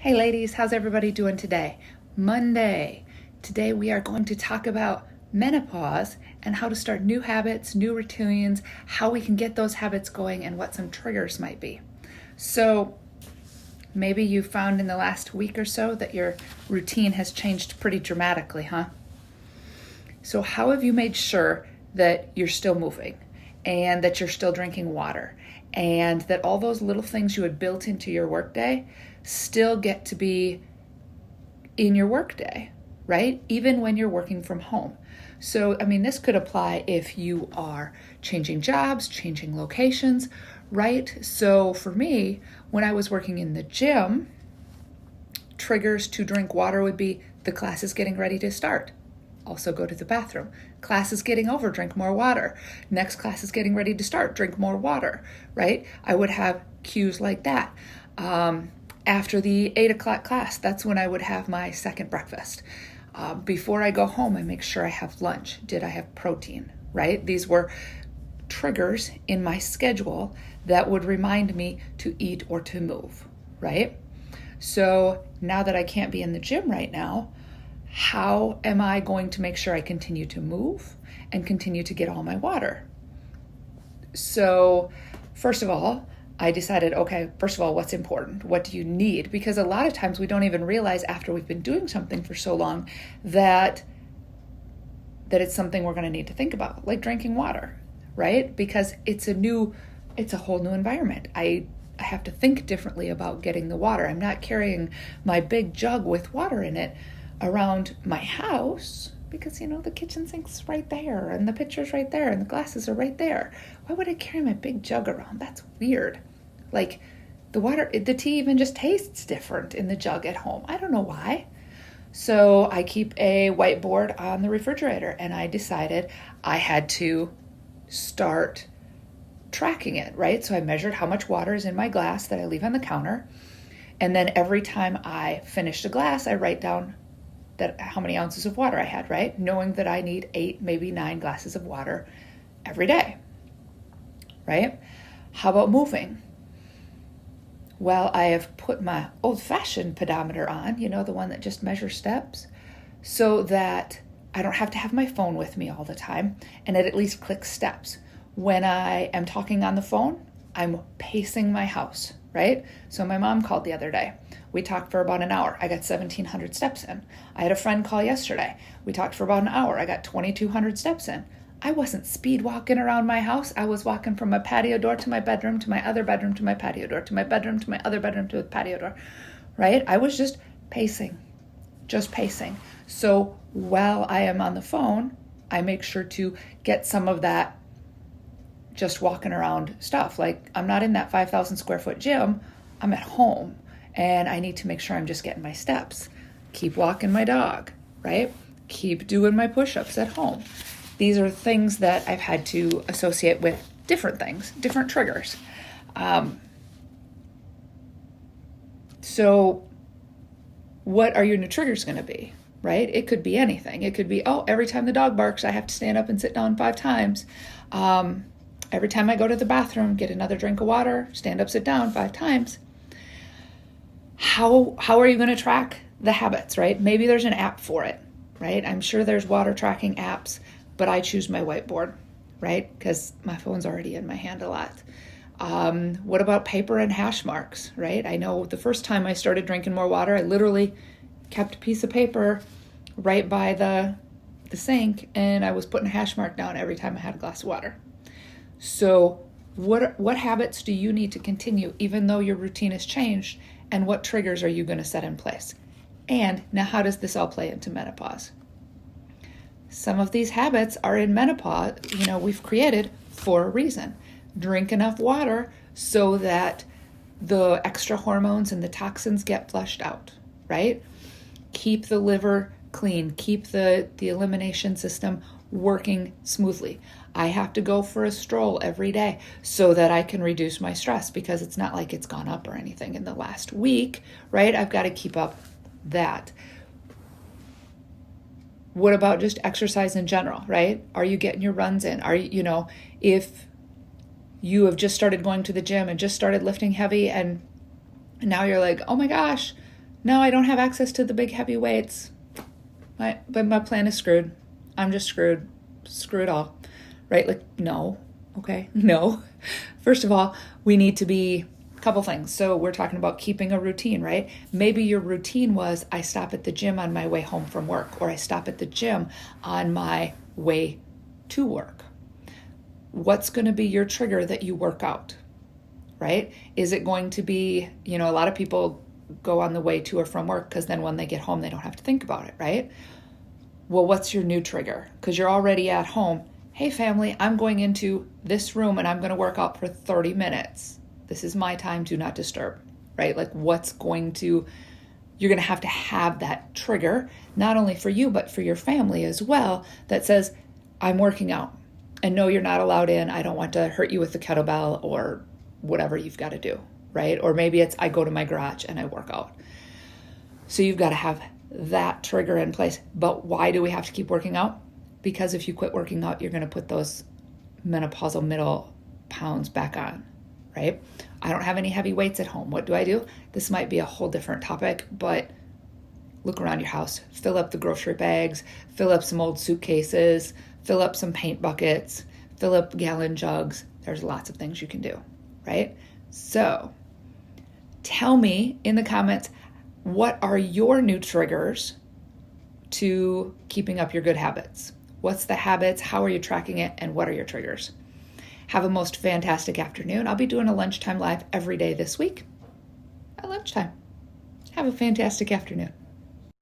Hey ladies, how's everybody doing today? Monday. Today we are going to talk about menopause and how to start new habits, new routines, how we can get those habits going, and what some triggers might be. So maybe you found in the last week or so that your routine has changed pretty dramatically, huh? So how have you made sure that you're still moving and that you're still drinking water and that all those little things you had built into your workday still get to be in your workday, right? Even when you're working from home. So, this could apply if you are changing jobs, changing locations, right? So for me, when I was working in the gym, triggers to drink water would be the class is getting ready to start. Also go to the bathroom. Class is getting over, drink more water. Next class is getting ready to start, drink more water, right? I would have cues like that. After the 8 o'clock class, that's when I would have my second breakfast. Before I go home, I make sure I have lunch. Did I have protein, right? These were triggers in my schedule that would remind me to eat or to move, right? So now that I can't be in the gym right now, how am I going to make sure I continue to move and continue to get all my water? So first of all, I decided, okay, first of all, what's important? What do you need? Because a lot of times we don't even realize after we've been doing something for so long that it's something we're going to need to think about, like drinking water, right? Because it's a whole new environment. I have to think differently about getting the water. I'm not carrying my big jug with water in it around my house because, the kitchen sink's right there and the pitcher's right there and the glasses are right there. Why would I carry my big jug around? That's weird. Like the tea even just tastes different in the jug at home. I don't know why. So I keep a whiteboard on the refrigerator and I decided I had to start tracking it, right? So I measured how much water is in my glass that I leave on the counter. And then every time I finished a glass, I write down how many ounces of water I had, right? Knowing that I need 8, maybe 9 glasses of water every day, right? How about moving? Well, I have put my old-fashioned pedometer on, the one that just measures steps, so that I don't have to have my phone with me all the time, and it at least clicks steps. When I am talking on the phone, I'm pacing my house, right? So my mom called the other day. We talked for about an hour. I got 1,700 steps in. I had a friend call yesterday. We talked for about an hour. I got 2,200 steps in. I wasn't speed walking around my house. I was walking from my patio door to my bedroom, to my other bedroom, to my patio door, to my bedroom, to my other bedroom, to the patio door, right? I was just pacing. So while I am on the phone, I make sure to get some of that just walking around stuff. Like I'm not in that 5,000 square foot gym. I'm at home and I need to make sure I'm just getting my steps. Keep walking my dog, right? Keep doing my push-ups at home. These are things that I've had to associate with different things, different triggers. So what are your new triggers going to be, right? It could be anything. It could be, every time the dog barks, I have to stand up and sit down 5 times. Every time I go to the bathroom, get another drink of water, stand up, sit down 5 times. How are you going to track the habits, right? Maybe there's an app for it, right? I'm sure there's water tracking apps, but I choose my whiteboard, right? Because my phone's already in my hand a lot. What about paper and hash marks, right? I know the first time I started drinking more water, I literally kept a piece of paper right by the sink and I was putting a hash mark down every time I had a glass of water. So what habits do you need to continue even though your routine has changed, and what triggers are you going to set in place? And now how does this all play into menopause? Some of these habits are in menopause, we've created for a reason. Drink enough water so that the extra hormones and the toxins get flushed out, right? Keep the liver clean, keep the elimination system working smoothly. I have to go for a stroll every day so that I can reduce my stress because it's not like it's gone up or anything in the last week, right? I've got to keep up that. What about just exercise in general, right? Are you getting your runs in? Are you, if you have just started going to the gym and just started lifting heavy and now you're like, oh my gosh, No, I don't have access to the big heavy weights. But my plan is screwed. I'm just screwed. Screw it all. Right? Like, no. Okay? No. First of all, we need to be a couple things. So we're talking about keeping a routine, right? Maybe your routine was I stop at the gym on my way home from work, or I stop at the gym on my way to work. What's going to be your trigger that you work out, right? Is it going to be, a lot of people go on the way to or from work because then when they get home, they don't have to think about it, right? Well, what's your new trigger? Because you're already at home. Hey, family, I'm going into this room and I'm going to work out for 30 minutes. This is my time, do not disturb, right? Like you're going to have that trigger, not only for you, but for your family as well, that says, I'm working out. And no, you're not allowed in. I don't want to hurt you with the kettlebell or whatever you've got to do, right? Or maybe it's I go to my garage and I work out. So you've got to have that trigger in place. But why do we have to keep working out? Because if you quit working out, you're going to put those menopausal middle pounds back on, right? I don't have any heavy weights at home. What do? This might be a whole different topic, but look around your house. Fill up the grocery bags, fill up some old suitcases, fill up some paint buckets, fill up gallon jugs. There's lots of things you can do, right? So tell me in the comments, what are your new triggers to keeping up your good habits? What's the habits? How are you tracking it? And what are your triggers? Have a most fantastic afternoon. I'll be doing a lunchtime live every day this week at lunchtime. Have a fantastic afternoon.